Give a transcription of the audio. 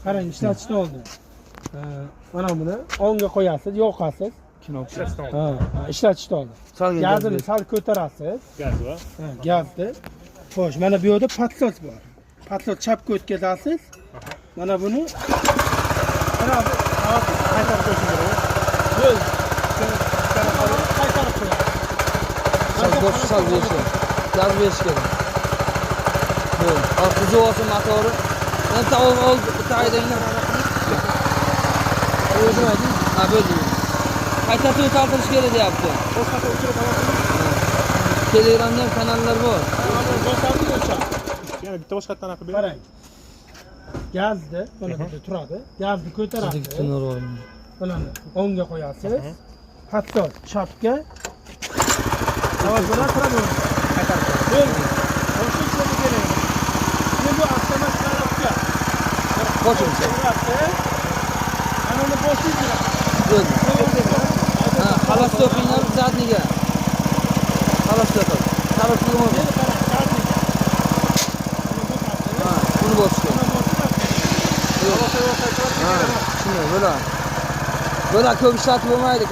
Qarang, ishlatishni oldi. Mana buni o'ngga qo'yasiz, yoqasiz. Ha, ishlatishni oldi. Gazini sal ko'tarasiz. Gaz bor. Ha, gazni. Xo'sh, mana bu yerda patlot bor. Patlot chapga o'tkazasiz. Mana buni qaytarib qo'yish kerak. Yo'l. Qaytarib qo'yasiz. Sal berish. Gaz berish kerak. Yo'q, kuzovasi motori. Endi oldi bitta haydaylar. O'zim ha bo'ldi. Qaytarib tartirish kerak deyapti. Boshqa o'chirib olasiz. Telegramda kanallar bor. Yana bitta boshqatdan aqib ber. Qarang. Gazni mana bu yerda turadi. Gazni ko'tarasiz. Mana o'ngga qo'yasiz. Patlot chapga. Avval buni turadi. Qaytarib qo'ying. O'sha ishlarga kerak. Endi bu avtomat tarafga. Qo'shimcha. Ana uni boshlaydi. Bo'ldi. Ha, xalos to'qinglar zadniga. Xalos to'qing. Xalos to'qing. Ha, buni bosishga. Ha, shunday bo'ladi. Bular ko'p ishlatib bo'lmaydi.